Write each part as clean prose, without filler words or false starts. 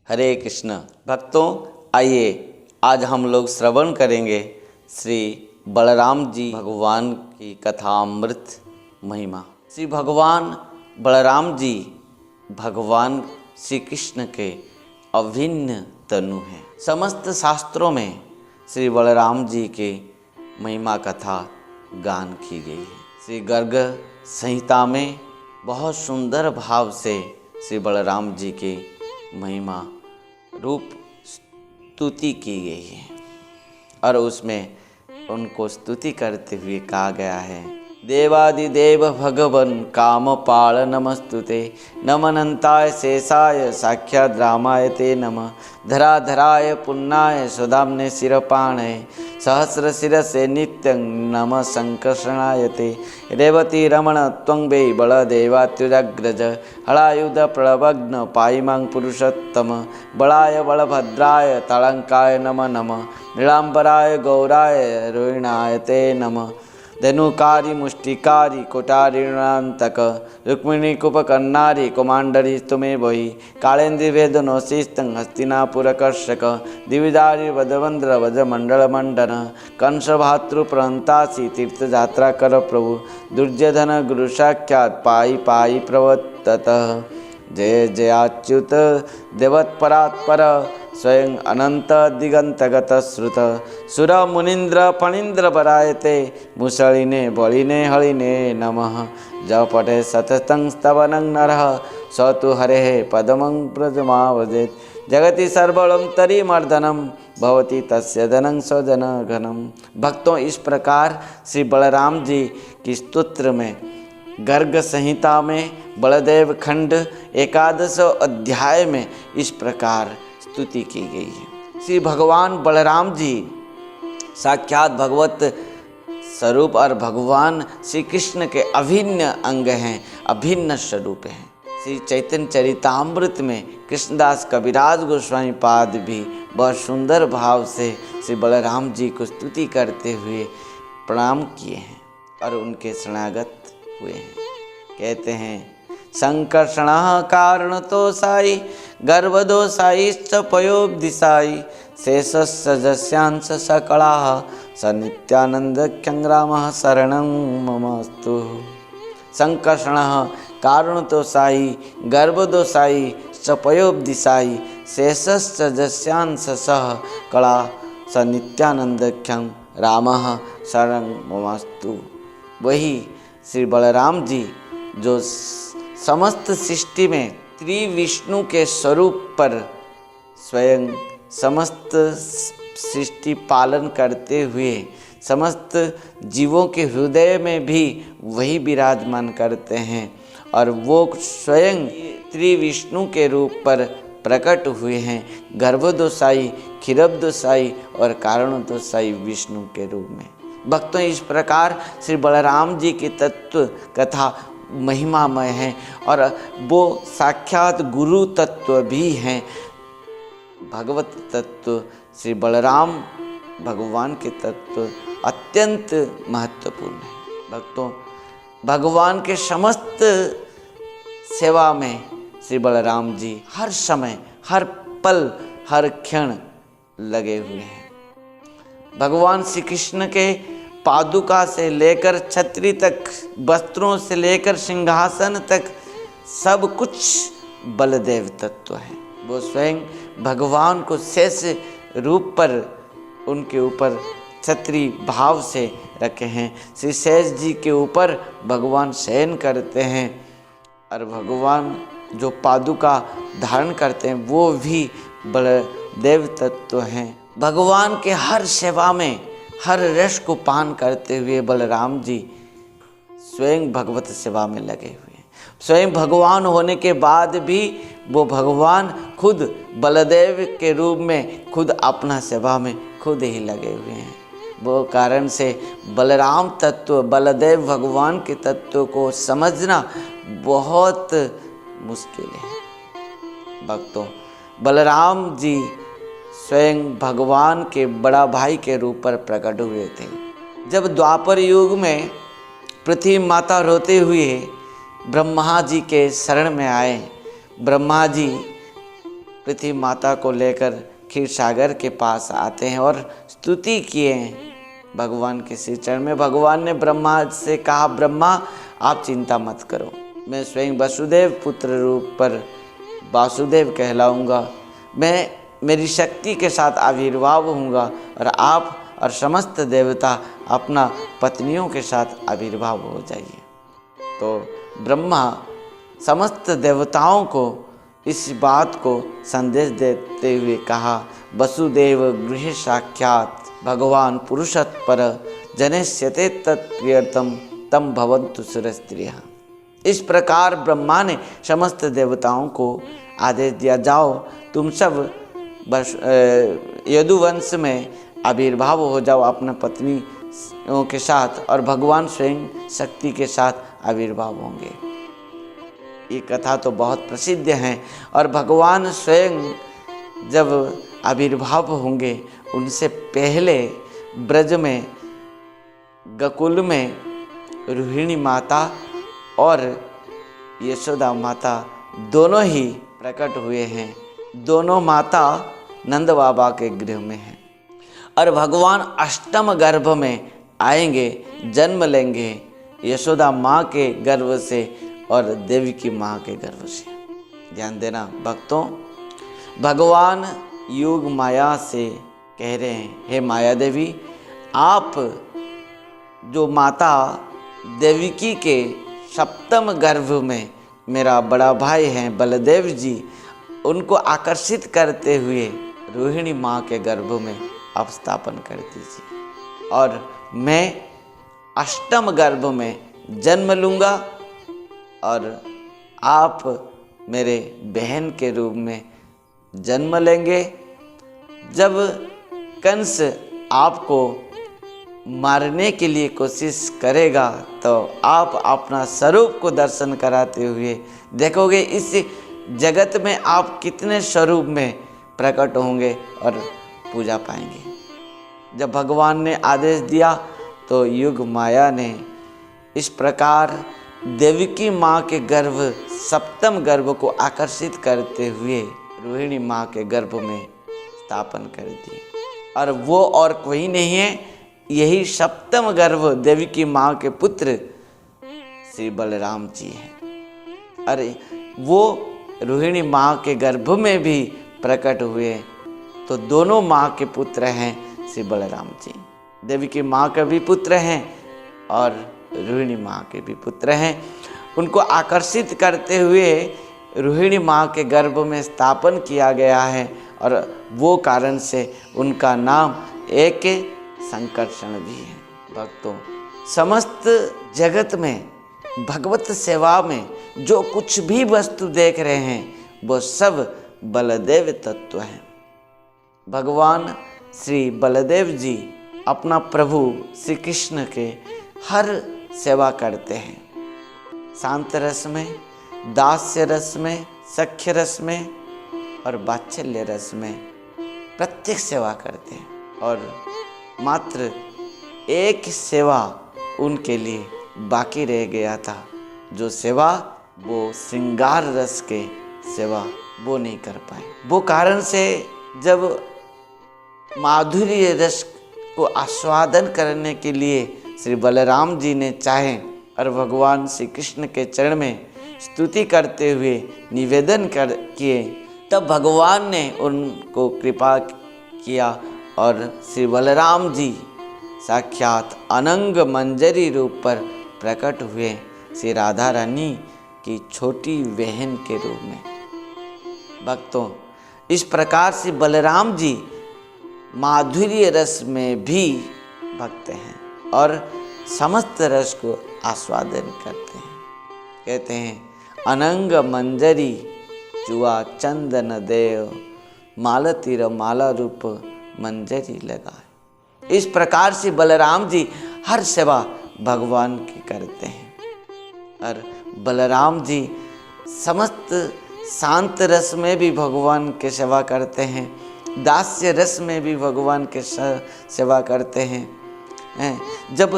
हरे कृष्ण भक्तों, आइए आज हम लोग श्रवण करेंगे श्री बलराम जी भगवान की कथामृत महिमा। श्री भगवान बलराम जी भगवान श्री कृष्ण के अभिन्न तनु हैं। समस्त शास्त्रों में श्री बलराम जी के महिमा कथा गान की गई है। श्री गर्ग संहिता में बहुत सुंदर भाव से श्री बलराम जी की महिमा रूप स्तुति की गई है और उसमें उनको स्तुति करते हुए कहा गया है, देवादिदेव भगवन कामपाल नमस्तुते, नमनंताय शेषाय साक्षात् रामाय ते नमः, धराधराय पुन्नाय सुधाम्ने शिरपाणय, सहस्र शिरसे नित्यं नमः संकर्षणाय ते, रेवती रमण त्वं वै बलदेवात्युजाग्रज, हलायुध प्रणवग्न पायिमां पुरुषोत्तम, बलाय बलभद्राय तालंकाय नमः नमः, नीलांबराय गौराय रोहिणाय ते नमः, धनुकारी मुष्टिकारी कोटारिणांतक, रुक्मिणी कुपकर्णारी कुमांडरी तुम्हें वही, कालेन्द्री वेदनोशिस्तं हस्तिनापुरकर्षक, दिविदारी वधवंद्र वजमंडल मंडन, कंस भातृप्रणतासी तीर्थयात्रा कर प्रभु, दुर्योधन गुरु साक्षात् पाई पाई प्रवर्ततः, जय जयाच्युत देवत्परात्पर, स्वयं अनंत दिगंतगत श्रुत, सुर मुनीन्द्र फणीन्द्र बरायते, मुसलिने बलिने हलिने नमः, जपटे सततं स्तवनं नरः, स तु हरेः पदमं व्रजमावजेत्, जगति सर्वबलं तरिमर्दनं, भवति तस्य धनं स्वजनघनं। भक्तों, इस प्रकार श्री बलराम जी की स्तोत्र में गर्ग संहिता में बलदेव खंड 11 अध्याय में इस प्रकार स्तुति की गई है। श्री भगवान बलराम जी साक्षात भगवत स्वरूप और भगवान श्री कृष्ण के अभिन्न अंग हैं, अभिन्न स्वरूप हैं। श्री चैतन्य चरितामृत में कृष्णदास कविराज गोस्वामी पाद भी बहुत सुंदर भाव से श्री बलराम जी को स्तुति करते हुए प्रणाम किए हैं और उनके शरणागत हुए हैं। कहते हैं, संकर्षण कारण तो साई, गर्भदोषाईश्च पयोब्दिशाई, शेषस्सजस्यांश सकला, स नित्यानंदख्यं रामः शरणं ममस्तु। संकर्षण कारण तो साई, गर्भदोषाई च पयोब्दिशाई, शेषस्सजस्यांश सकला, स नित्यानंदख्यं रामः शरणं ममस्तु। वही श्री बलराम जी जो समस्त सृष्टि में त्रिविष्णु के स्वरूप पर स्वयं समस्त सृष्टि पालन करते हुए समस्त जीवों के हृदय में भी वही विराजमान करते हैं और वो स्वयं त्रिविष्णु के रूप पर प्रकट हुए हैं, गर्भदोषाई, क्षीरब्दोषाई और कारणदोषाई विष्णु के रूप में। भक्तों, इस प्रकार श्री बलराम जी की तत्व कथा महिमामय है और वो साक्षात गुरु तत्व भी हैं। भगवत तत्व श्री बलराम भगवान के तत्व अत्यंत महत्वपूर्ण है। भक्तों, भगवान के समस्त सेवा में श्री बलराम जी हर समय, हर पल, हर क्षण लगे हुए हैं। भगवान श्री कृष्ण के पादुका से लेकर छतरी तक, वस्त्रों से लेकर सिंहासन तक सब कुछ बलदेव तत्व है। वो स्वयं भगवान को शेष रूप पर उनके ऊपर छतरी भाव से रखे हैं। श्री शेष जी के ऊपर भगवान शयन करते हैं और भगवान जो पादुका धारण करते हैं वो भी बलदेव तत्व हैं। भगवान के हर सेवा में, हर रस को पान करते हुए बलराम जी स्वयं भगवत सेवा में लगे हुए हैं। स्वयं भगवान होने के बाद भी वो भगवान खुद बलदेव के रूप में खुद अपना सेवा में खुद ही लगे हुए हैं। वो कारण से बलराम तत्व, बलदेव भगवान के तत्व को समझना बहुत मुश्किल है। भक्तों, बलराम जी स्वयं भगवान के बड़ा भाई के रूप पर प्रकट हुए थे। जब द्वापर युग में पृथ्वी माता रोते हुए ब्रह्मा जी के शरण में आए, ब्रह्मा जी पृथ्वी माता को लेकर क्षीर सागर के पास आते हैं और स्तुति किए हैं भगवान के श्री चरण में। भगवान ने ब्रह्मा से कहा, ब्रह्मा आप चिंता मत करो, मैं स्वयं वसुदेव पुत्र रूप पर वासुदेव कहलाऊंगा, मैं मेरी शक्ति के साथ आविर्भाव होऊंगा और आप और समस्त देवता अपना पत्नियों के साथ आविर्भाव हो जाइए। तो ब्रह्मा समस्त देवताओं को इस बात को संदेश देते हुए कहा, वसुदेव गृह साक्षात भगवान पुरुषत् पर जनेष्यते तत्प्रियतम तम भवन्तु सुरस्त्रियः। इस प्रकार ब्रह्मा ने समस्त देवताओं को आदेश दिया, जाओ तुम सब यदुवंश में आविर्भाव हो जाओ अपना पत्नियों के साथ, और भगवान स्वयं शक्ति के साथ आविर्भाव होंगे। ये कथा तो बहुत प्रसिद्ध है। और भगवान स्वयं जब आविर्भाव होंगे उनसे पहले ब्रज में गोकुल में रोहिणी माता और यशोदा माता दोनों ही प्रकट हुए हैं। दोनों माता नंद बाबा के गृह में हैं और भगवान अष्टम गर्भ में आएंगे, जन्म लेंगे यशोदा माँ के गर्भ से और देवी की माँ के गर्भ से। ध्यान देना भक्तों, भगवान योग माया से कह रहे हैं, हे माया देवी, आप जो माता देवकी के सप्तम गर्भ में मेरा बड़ा भाई हैं बलदेव जी, उनको आकर्षित करते हुए रोहिणी माँ के गर्भ में आप स्थापन कर दीजिए और मैं अष्टम गर्भ में जन्म लूँगा और आप मेरे बहन के रूप में जन्म लेंगे। जब कंस आपको मारने के लिए कोशिश करेगा तो आप अपना स्वरूप को दर्शन कराते हुए देखोगे इस जगत में आप कितने स्वरूप में प्रकट होंगे और पूजा पाएंगे। जब भगवान ने आदेश दिया तो युग माया ने इस प्रकार देवकी माँ के गर्भ सप्तम गर्भ को आकर्षित करते हुए रोहिणी माँ के गर्भ में स्थापन कर दी। और वो और कोई नहीं है, यही सप्तम गर्भ देवकी माँ के पुत्र श्री बलराम जी हैं। अरे वो रोहिणी माँ के गर्भ में भी प्रकट हुए, तो दोनों माँ के पुत्र हैं श्री बलराम जी। देवकी माँ के भी पुत्र हैं और रोहिणी माँ के भी पुत्र हैं। उनको आकर्षित करते हुए रोहिणी माँ के गर्भ में स्थापन किया गया है और वो कारण से उनका नाम एक संकर्षण भी है। भक्तों, समस्त जगत में भगवत सेवा में जो कुछ भी वस्तु देख रहे हैं वो सब बलदेव तत्व हैं। भगवान श्री बलदेव जी अपना प्रभु श्री कृष्ण के हर सेवा करते हैं। शांत रस में, दास्य रस में, सख्य रस में और वात्सल्य रस में प्रत्येक सेवा करते हैं। और मात्र एक सेवा उनके लिए बाकी रह गया था, जो सेवा वो श्रृंगार रस के सेवा वो नहीं कर पाए। वो कारण से जब माधुर्य रस को आस्वादन करने के लिए श्री बलराम जी ने चाहे और भगवान श्री कृष्ण के चरण में स्तुति करते हुए निवेदन किए, तब भगवान ने उनको कृपा किया और श्री बलराम जी साक्षात अनंग मंजरी रूप पर प्रकट हुए श्री राधा रानी की छोटी बहन के रूप में। भक्तों, इस प्रकार से बलराम जी माधुर्य रस में भी भक्त हैं और समस्त रस को आस्वादन करते हैं। कहते हैं, अनंग मंजरी चुआ चंदन देव मालतीर माला रूप मंजरी लगा। इस प्रकार से बलराम जी हर सेवा भगवान की करते हैं और बलराम जी समस्त शांत रस में भी भगवान के सेवा करते हैं, दास्य रस में भी भगवान के सेवा करते हैं। जब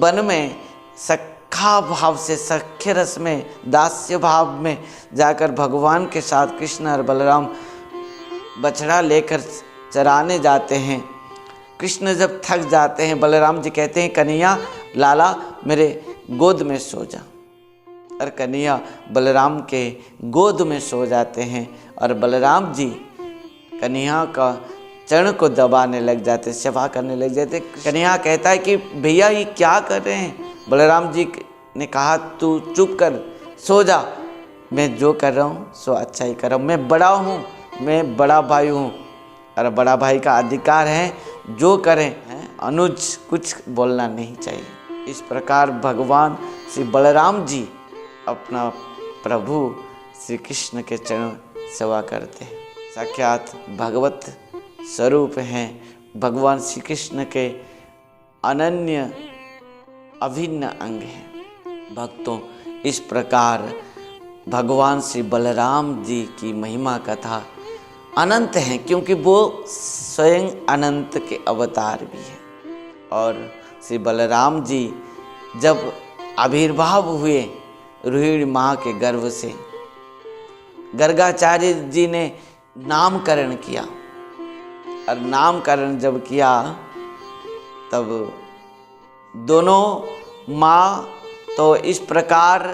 वन में सखा भाव से, सख्य रस में, दास्य भाव में जाकर भगवान के साथ कृष्ण और बलराम बछड़ा लेकर चराने जाते हैं। कृष्ण जब थक जाते हैं, बलराम जी कहते हैं कन्हैया लाला मेरे गोद में सो जा। और कन्हैया बलराम के गोद में सो जाते हैं और बलराम जी कन्हैया का चरण को दबाने लग जाते, सेवा करने लग जाते। कन्हैया कहता है कि भैया ये क्या कर रहे हैं। बलराम जी ने कहा तू चुप कर, सो जा, मैं जो कर रहा हूँ सो अच्छा ही कर रहा हूँ, मैं बड़ा हूँ, मैं बड़ा भाई हूँ और बड़ा भाई का अधिकार है जो करें, अनुज कुछ बोलना नहीं चाहिए। इस प्रकार भगवान श्री बलराम जी अपना प्रभु श्री कृष्ण के चरण सेवा करते हैं। साक्षात भगवत स्वरूप हैं भगवान श्री कृष्ण के अनन्य अभिन्न अंग हैं। भक्तों, इस प्रकार भगवान श्री बलराम जी की महिमा कथा अनंत है, क्योंकि वो स्वयं अनंत के अवतार भी हैं। और श्री बलराम जी जब आविर्भाव हुए रोहिणी माँ के गर्भ से, गर्गाचार्य जी ने नामकरण किया और नामकरण जब किया तब दोनों माँ तो इस प्रकार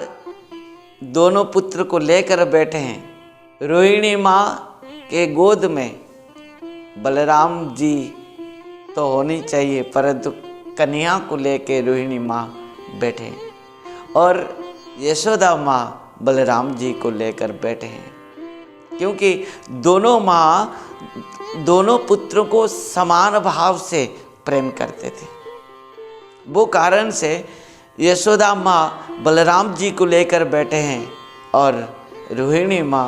दोनों पुत्र को लेकर बैठे हैं। रोहिणी माँ के गोद में बलराम जी तो होनी चाहिए, परंतु कन्हैया को लेकर रोहिणी माँ बैठे और यशोदा माँ बलराम जी को लेकर बैठे हैं, क्योंकि दोनों माँ दोनों पुत्रों को समान भाव से प्रेम करते थे। वो कारण से यशोदा माँ बलराम जी को लेकर बैठे हैं और रोहिणी माँ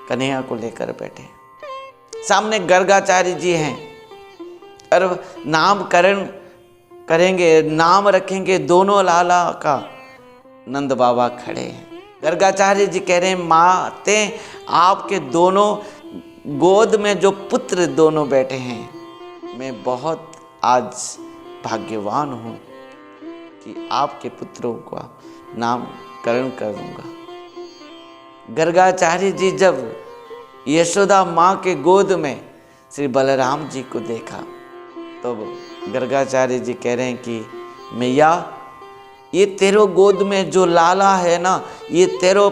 कन्हैया को लेकर बैठे हैं। सामने गर्गाचार्य जी हैं और नामकरण करेंगे, नाम रखेंगे दोनों लाला का। नंद बाबा खड़े हैं, गर्गाचार्य जी कह रहे हैं माते आपके दोनों गोद में जो पुत्र दोनों बैठे हैं, मैं बहुत आज भाग्यवान हूँ कि आपके पुत्रों का नामकरण करूँगा। गर्गाचार्य जी जब यशोदा माँ के गोद में श्री बलराम जी को देखा तो गर्गाचार्य जी कह रहे हैं कि मैया ये तेरो गोद में जो लाला है ना, ये तेरो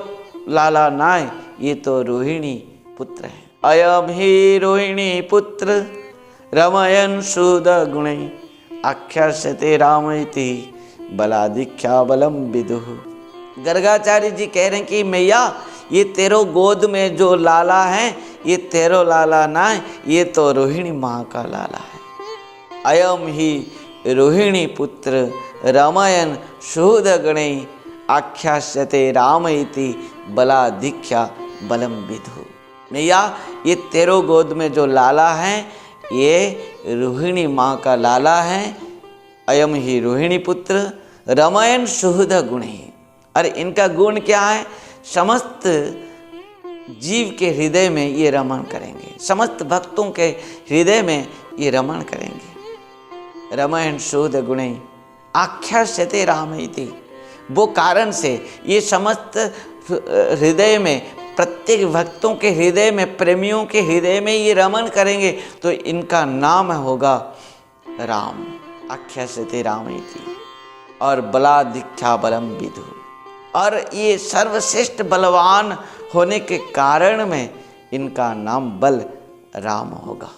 लाला ना है, ये तो रोहिणी पुत्र है। अयम ही रोहिणी पुत्र रमयन सुद गुणै आख्यास्यते रामैति बलाधिक्या बलम विदुः। गर्गाचार्य जी कह रहे हैं कि मैया ये तेरो गोद में जो लाला है, ये तेरो लाला ना है, ये तो रोहिणी माँ का लाला है। अयम ही रोहिणी पुत्र रामायण सुहृद गणै आख्यास्यते रामैति बलाधिक्या बलम विदुः। मैया ये तेरो गोद में जो लाला है ये रोहिणी माँ का लाला है। अयम ही रोहिणी पुत्र रामायण सुहृद गुणै, और इनका गुण क्या है, समस्त जीव के हृदय में ये रमण करेंगे, समस्त भक्तों के हृदय में ये रमण करेंगे। रामायण सुहृद गुणै आख्यास्यते रामैति, वो कारण से ये समस्त हृदय में, प्रत्येक भक्तों के हृदय में, प्रेमियों के हृदय में ये रमण करेंगे, तो इनका नाम होगा राम। आख्यास्यते रामैति और बलाधिक्या बलम विदुः, और ये सर्वश्रेष्ठ बलवान होने के कारण में इनका नाम बल राम होगा।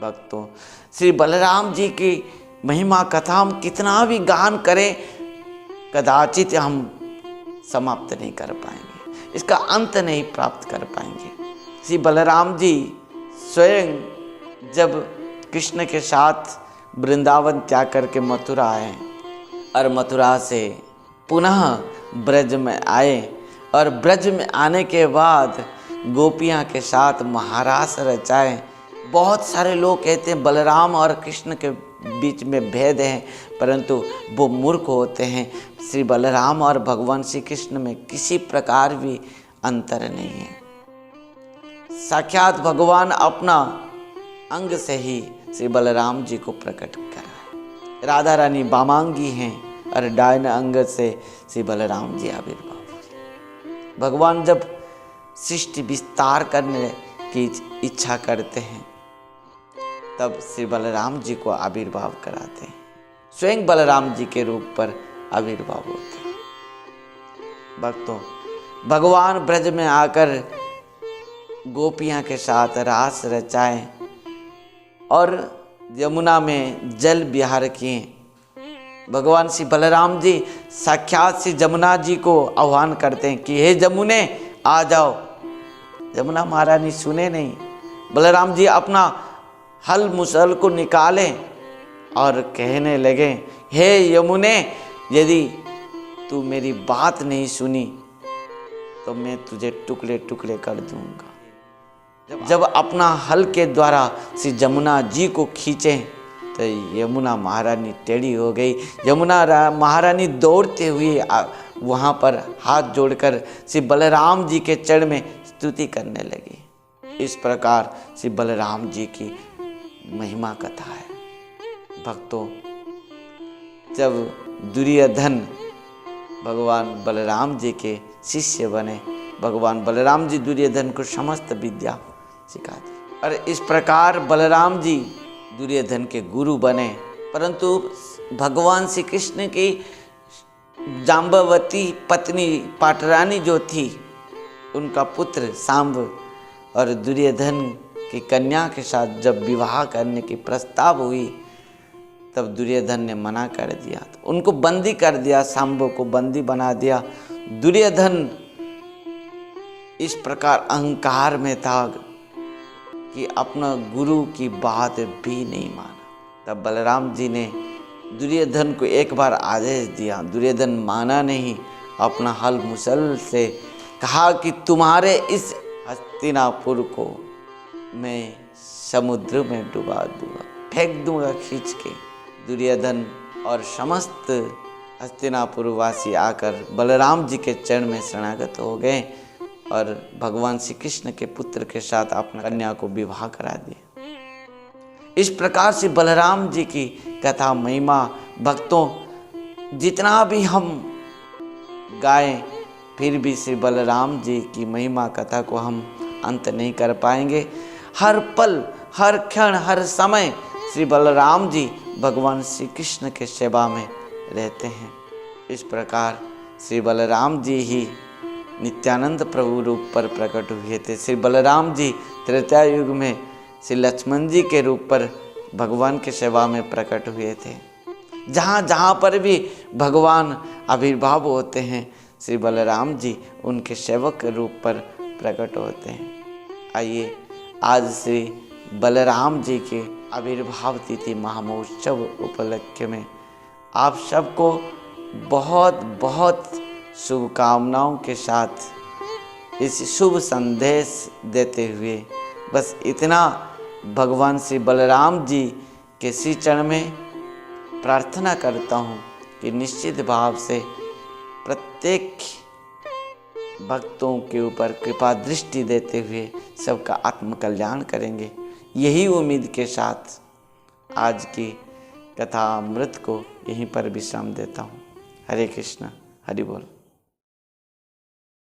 भक्तों, श्री बलराम जी की महिमा कथा हम कितना भी गान करें कदाचित हम समाप्त नहीं कर पाएंगे, इसका अंत नहीं प्राप्त कर पाएंगे। श्री बलराम जी स्वयं जब कृष्ण के साथ वृंदावन त्याग करके मथुरा आए और मथुरा से पुनः ब्रज में आए, और ब्रज में आने के बाद गोपियाँ के साथ महारास रचाए। बहुत सारे लोग कहते हैं बलराम और कृष्ण के बीच में भेद है, परंतु वो मूर्ख होते हैं। श्री बलराम और भगवान श्री कृष्ण में किसी प्रकार भी अंतर नहीं है। साक्षात भगवान अपना अंग से ही श्री बलराम जी को प्रकट करा। राधा रानी वामांगी हैं और डायन अंग से श्री बलराम जी आविर्भाव हुए। भगवान जब सृष्टि विस्तार करने की इच्छा करते हैं तब श्री बलराम जी को आविर्भाव कराते हैं, स्वयं बलराम जी के रूप पर आविर्भाव होते हैं। भक्तों, भगवान ब्रज में आकर गोपियां के साथ रास रचाए और यमुना में जल विहार किए। भगवान श्री बलराम जी साक्षात श्री जमुना जी को आह्वान करते हैं कि हे जमुने आ जाओ। यमुना महारानी सुने नहीं। बलराम जी अपना हल मुसल को निकाले और कहने लगे, हे यमुने, यदि तू मेरी बात नहीं सुनी तो मैं तुझे टुकड़े टुकड़े कर दूंगा। जब अपना हल के द्वारा श्री जमुना जी को खींचे तो यमुना महारानी टेढ़ी हो गई। यमुना महारानी दौड़ते हुए वहाँ पर हाथ जोड़कर श्री बलराम जी के चरण में स्तुति करने लगी। इस प्रकार श्री बलराम जी की महिमा कथा है। भक्तों, जब दुर्योधन भगवान बलराम जी के शिष्य बने, भगवान बलराम जी दुर्योधन को समस्त विद्या सिखा दी और इस प्रकार बलराम जी दुर्योधन के गुरु बने। परंतु भगवान श्री कृष्ण की जाम्बवती पत्नी पाटरानी जो थी, उनका पुत्र सांब और दुर्योधन की कन्या के साथ जब विवाह करने की प्रस्ताव हुई तब दुर्योधन ने मना कर दिया, तो उनको बंदी कर दिया, सांब को बंदी बना दिया। दुर्योधन इस प्रकार अहंकार में था कि अपना गुरु की बात भी नहीं माना। तब बलराम जी ने दुर्योधन को एक बार आदेश दिया। दुर्योधन माना नहीं, अपना हल मुसल से कहा कि तुम्हारे इस हस्तिनापुर को मैं समुद्र में डुबा दूंगा, फेंक दूंगा खींच के। दुर्योधन और समस्त हस्तिनापुर वासी आकर बलराम जी के चरण में शरणागत हो गए और भगवान श्री कृष्ण के पुत्र के साथ अपना कन्या को विवाह करा दिया। इस प्रकार से बलराम जी की कथा महिमा भक्तों जितना भी हम गाएं फिर भी श्री बलराम जी की महिमा कथा को हम अंत नहीं कर पाएंगे। हर पल, हर क्षण, हर समय श्री बलराम जी भगवान श्री कृष्ण के सेवा में रहते हैं। इस प्रकार श्री बलराम जी ही नित्यानंद प्रभु रूप पर प्रकट हुए थे। श्री बलराम जी त्रेता युग में श्री लक्ष्मण जी के रूप पर भगवान के सेवा में प्रकट हुए थे। जहाँ जहाँ पर भी भगवान आविर्भाव होते हैं श्री बलराम जी उनके सेवक के रूप पर प्रकट होते हैं। आइए आज श्री बलराम जी के आविर्भाव तिथि महामहोत्सव उपलक्ष्य में आप सबको बहुत बहुत शुभकामनाओं के साथ इस शुभ संदेश देते हुए बस इतना भगवान श्री बलराम जी के श्री चरण में प्रार्थना करता हूँ कि निश्चित भाव से प्रत्येक भक्तों के ऊपर कृपा दृष्टि देते हुए सबका आत्म कल्याण करेंगे। यही उम्मीद के साथ आज की कथा अमृत को यहीं पर विश्राम देता हूँ। हरे कृष्ण, हरि बोल।